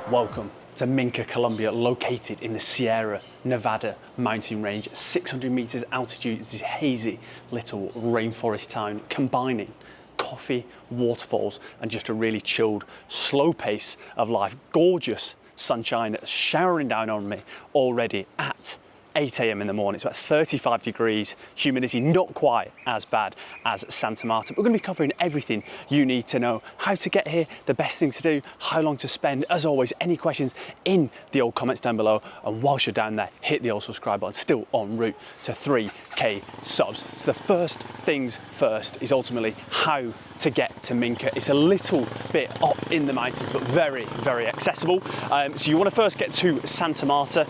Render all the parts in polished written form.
Welcome to Minca Colombia, located in the Sierra Nevada mountain range, 600 meters altitude. It's this hazy little rainforest town combining coffee, waterfalls, and just a really chilled, slow pace of life. Gorgeous sunshine showering down on me already at 8 a.m. in the morning. It's about 35 degrees, humidity not quite as bad as Santa Marta. We're going to be covering everything you need to know: how to get here, the best thing to do, how long to spend. As always, any questions in the old comments down below. And whilst you're down there, hit the old subscribe button. Still en route to 3K subs. So the first things first is ultimately how to get to Minca. It's a little bit up in the mountains, but very, very accessible. So you want to first get to Santa Marta,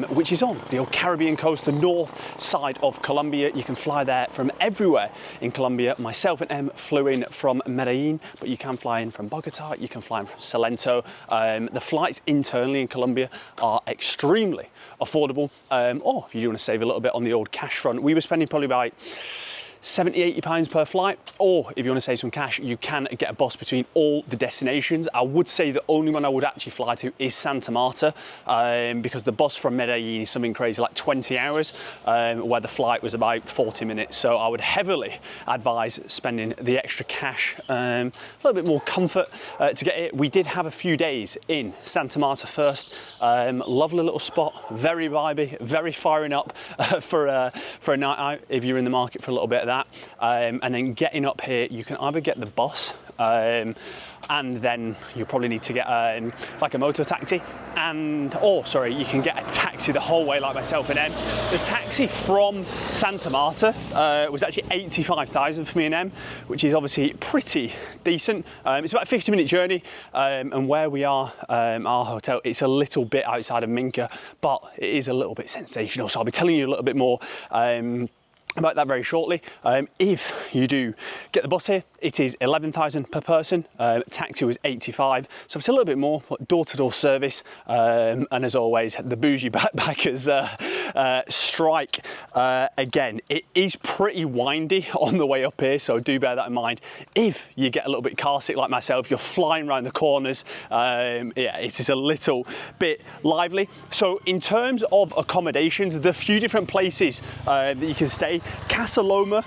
which is on the old Caribbean coast, the north side of Colombia. You can fly there from everywhere in Colombia. Myself and Em flew in from Medellin, but you can fly in from Bogota, you can fly in from Salento. The flights internally in Colombia are extremely affordable, or if you want to save a little bit on the old cash front, we were spending probably about 70, 80 pounds per flight. Or if you want to save some cash, you can get a bus between all the destinations. I would say the only one I would actually fly to is Santa Marta, because the bus from Medellin is something crazy like 20 hours, where the flight was about 40 minutes. So I would heavily advise spending the extra cash, a little bit more comfort to get it. We did have a few days in Santa Marta first. Lovely little spot, very vibey, very firing up for a night out if you're in the market for a little bit of that. And then getting up here, you can either get the bus, and then you probably need to get like a motor taxi, or you can get a taxi the whole way like myself and Em. The taxi from Santa Marta was actually 85,000 for me and Em, which is obviously pretty decent. It's about a 50-minute journey, and where we are, our hotel, it's a little bit outside of Minca, but it is a little bit sensational. So I'll be telling you a little bit more about that very shortly. If you do get the bus here, it is 11,000 per person. Taxi was 85, so it's a little bit more, door-to-door service. And as always, the bougie backpackers strike again. It is pretty windy on the way up here, so do bear that in mind. If you get a little bit car sick like myself, you're flying around the corners. Yeah, it's just a little bit lively. So in terms of accommodations, the few different places that you can stay, Casa Loma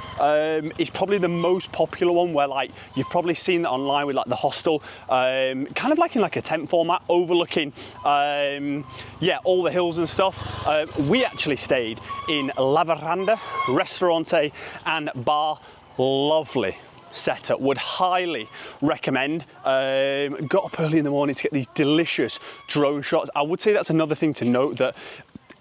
is probably the most popular one, where like you've probably seen that online with like the hostel, kind of like in like a tent format, overlooking yeah, all the hills and stuff. We actually stayed in La Veranda Restaurante and Bar. Lovely setup, would highly recommend. Got up early in the morning to get these delicious drone shots. I would say that's another thing to note, that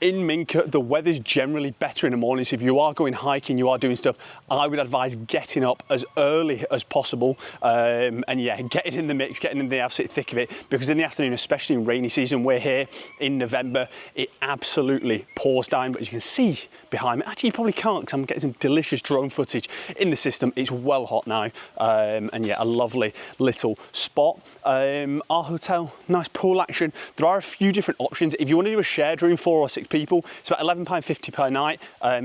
in Minca, the weather's generally better in the morning. So if you are going hiking, you are doing stuff, I would advise getting up as early as possible. And yeah, getting in the mix, getting in the absolute thick of it, because in the afternoon, especially in rainy season, we're here in November, it absolutely pours down. But as you can see behind me, actually you probably can't, because I'm getting some delicious drone footage in the system. It's well hot now. And yeah, a lovely little spot. Our hotel, nice pool action. There are a few different options. If you want to do a shared room, 4 or 6 people, it's about £11.50 per night.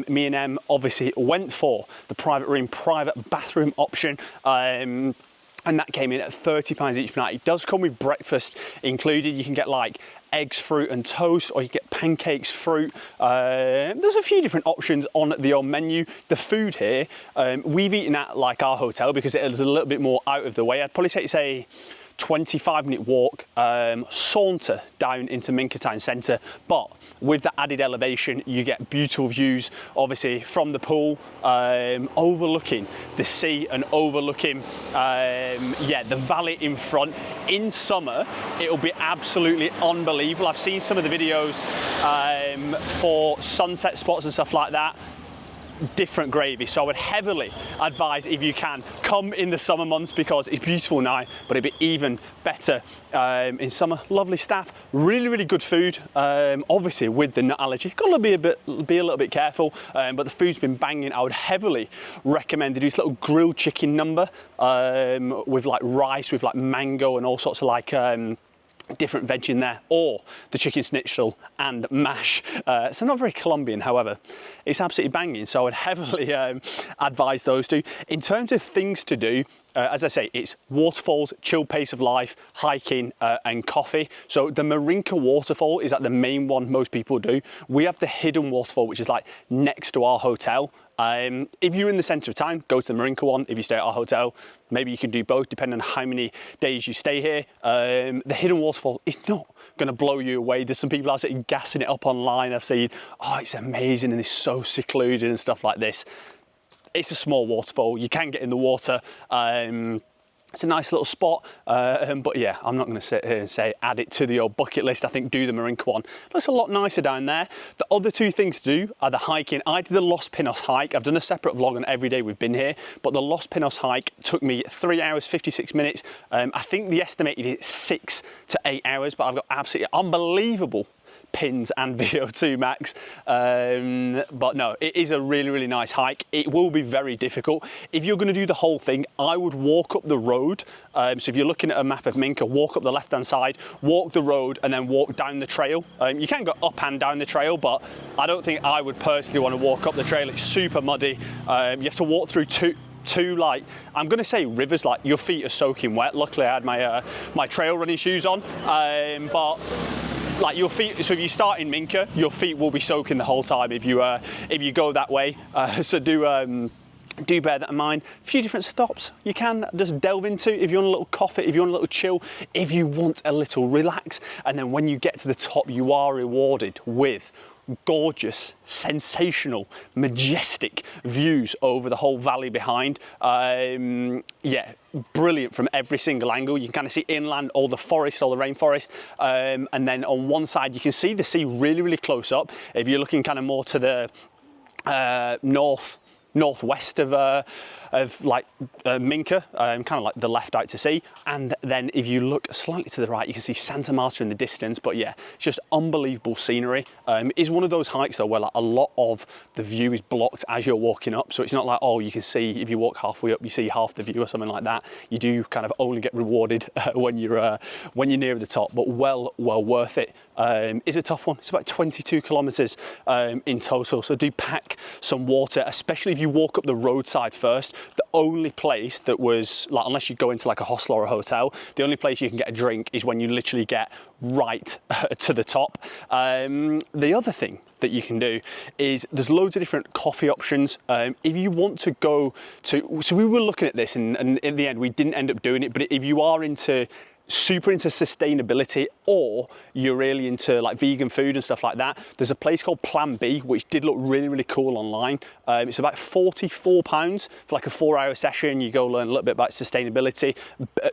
Me and Em obviously went for the private room, private bathroom option. And that came in at £30 each night. It does come with breakfast included. You can get like eggs, fruit and toast, or you get pancakes, fruit. There's a few different options on the old menu. The food here, we've eaten at like our hotel because it is a little bit more out of the way. I'd probably say 25-minute walk, saunter down into Minca Town Centre, but with the added elevation, you get beautiful views, obviously from the pool, overlooking the sea and overlooking, yeah, the valley in front. In summer, it'll be absolutely unbelievable. I've seen some of the videos for sunset spots and stuff like that. Different gravy. So I would heavily advise, if you can, come in the summer months, because it's beautiful now, but it'd be even better in summer. Lovely staff, really good food. Obviously with the nut allergy, got to be a little bit careful, but the food's been banging. I would heavily recommend they do this little grilled chicken number with like rice, with like mango and all sorts of like different veg in there, or the chicken schnitzel and mash. So not very Colombian, however, it's absolutely banging. So I would heavily advise those two. In terms of things to do, as I say, it's waterfalls, chill pace of life, hiking, and coffee. So the Minca waterfall is like the main one most people do. We have the hidden waterfall, which is like next to our hotel. If you're in the centre of town, go to the Minca one. If you stay at our hotel, maybe you can do both depending on how many days you stay here. The hidden waterfall is not going to blow you away. There's some people out there gassing it up online. I've seen, oh, it's amazing and it's so secluded and stuff like this. It's a small waterfall. You can get in the water. It's a nice little spot, but yeah, I'm not going to sit here and say add it to the old bucket list. I think do the Minca one. Looks a lot nicer down there. The other two things to do are the hiking. I did the Los Pinos hike. I've done a separate vlog on every day we've been here, but the Los Pinos hike took me 3 hours, 56 minutes. I think the estimated is 6 to 8 hours, but I've got absolutely unbelievable pins and VO2 max, but no, it is a really, really nice hike. It will be very difficult. If you're going to do the whole thing, I would walk up the road. So if you're looking at a map of Minca, walk up the left-hand side, walk the road, and then walk down the trail. You can go up and down the trail, but I don't think I would personally want to walk up the trail. It's super muddy. You have to walk through two like, I'm gonna say rivers, like your feet are soaking wet. Luckily I had my my trail running shoes on, but like your feet, so if you start in Minca, your feet will be soaking the whole time if you go that way. So do bear that in mind. A few different stops you can just delve into if you want a little coffee, if you want a little chill, if you want a little relax. And then when you get to the top, you are rewarded with gorgeous, sensational, majestic views over the whole valley behind. Yeah, brilliant from every single angle. You can kind of see inland, all the forest, all the rainforest, and then on one side you can see the sea really, really close up. If you're looking kind of more to the northwest of like Minca, kind of like the left out to sea. And then if you look slightly to the right, you can see Santa Marta in the distance. But yeah, it's just unbelievable scenery. It is one of those hikes though where like a lot of the view is blocked as you're walking up. So it's not like, oh, you can see, if you walk halfway up, you see half the view or something like that. You do kind of only get rewarded when you're near the top, but well worth it. It's a tough one. It's about 22 kilometers in total. So do pack some water, especially if you walk up the roadside first. The only place that was, like, unless you go into like a hostel or a hotel, the only place you can get a drink is when you literally get right to the top. The other thing that you can do is there's loads of different coffee options. If you want to go to, so we were looking at this and in the end we didn't end up doing it, but if you are super into sustainability, or you're really into like vegan food and stuff like that, there's a place called Plan B which did look really, really cool online. It's about £44 for like a 4-hour session. You go learn a little bit about sustainability,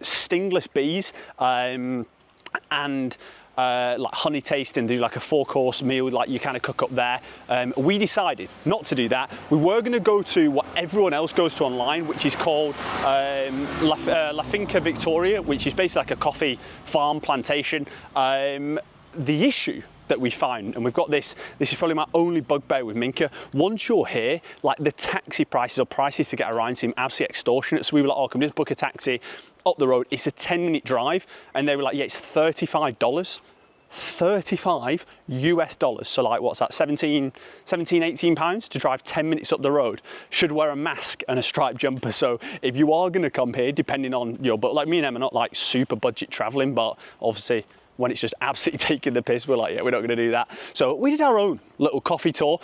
stingless bees, and like honey tasting, do like a 4-course meal, like you kind of cook up there. We decided not to do that. We were going to go to what everyone else goes to online, which is called La Finca Victoria, which is basically like a coffee farm plantation. The issue that we found, and we've got this is probably my only bugbear with Minca, once you're here, like the taxi prices or prices to get around seem absolutely extortionate. So we were like, oh, can we just book a taxi up the road? It's a 10-minute drive, and they were like, yeah, it's $35. 35 US dollars. So like, what's that, 17, 18 pounds to drive 10 minutes up the road. Should wear a mask and a striped jumper. So if you are going to come here, depending on your, but like me and Em are not like super budget traveling, but obviously when it's just absolutely taking the piss, we're like, yeah, we're not going to do that. So we did our own little coffee tour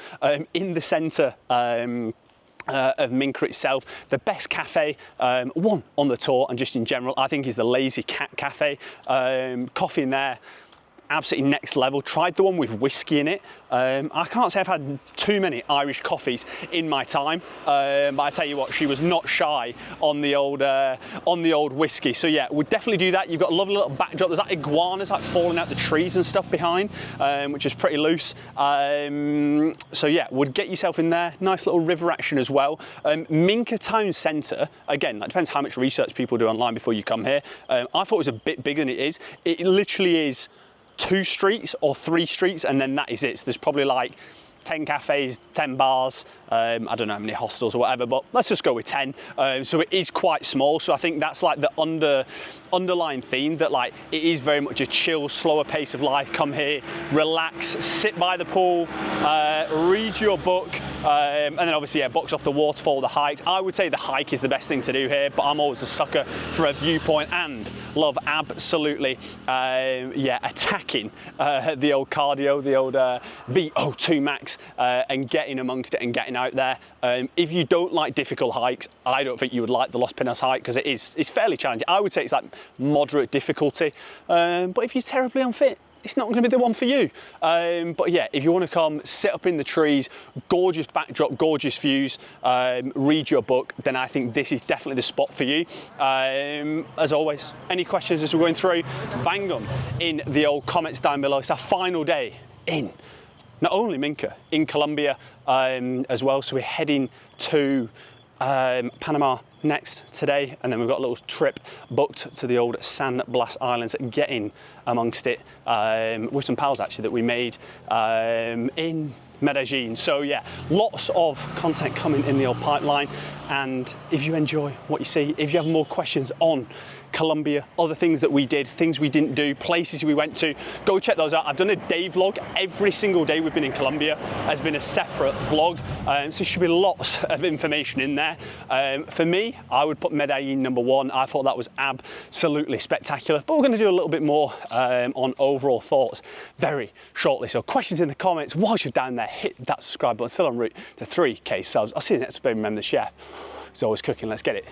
in the centre of Minca itself. The best cafe, one on the tour and just in general, I think is the Lazy Cat Cafe. Coffee in there, absolutely next level. Tried the one with whiskey in it. I can't say I've had too many Irish coffees in my time, but I tell you what, she was not shy on the old whiskey. So yeah, we'd definitely do that. You've got a lovely little backdrop. There's like iguanas like falling out the trees and stuff behind, which is pretty loose. So yeah, would get yourself in there. Nice little river action as well. Minca town centre, again, that depends how much research people do online before you come here. I thought it was a bit bigger than it is. It literally is 2 streets or 3 streets, and then that is it. So there's probably like 10 cafes, 10 bars, I don't know how many hostels or whatever, but let's just go with 10. So it is quite small. So I think that's like the underlying theme, that like it is very much a chill, slower pace of life. Come here, relax, sit by the pool, read your book, and then obviously, yeah, box off the waterfall, the hikes. I would say the hike is the best thing to do here, but I'm always a sucker for a viewpoint and love absolutely, yeah, attacking the old cardio, the old VO2 max, and getting amongst it and getting out there. If you don't like difficult hikes, I don't think you would like the Los Pinos hike, because it's fairly challenging. I would say it's like moderate difficulty, but if you're terribly unfit, it's not going to be the one for you. But yeah, if you want to come, sit up in the trees, gorgeous backdrop, gorgeous views, read your book, then I think this is definitely the spot for you. As always, any questions as we're going through, bang them in the old comments down below. It's our final day in not only Minca, in Colombia as well. So we're heading to Panama next today, and then we've got a little trip booked to the old San Blas Islands, getting amongst it with some pals actually that we made in Medellin. So yeah, lots of content coming in the old pipeline, and if you enjoy what you see, if you have more questions on Colombia, other things that we did, things we didn't do, places we went to, go check those out. I've done a day vlog. Every single day we've been in Colombia has been a separate vlog, so there should be lots of information in there. For me, I would put Medellin number one. I thought that was absolutely spectacular, but we're going to do a little bit more on overall thoughts very shortly. So questions in the comments. Whilst you're down there, hit that subscribe button. Still en route to 3K subs. I'll see you next time. Remember, the chef is always cooking. Let's get it.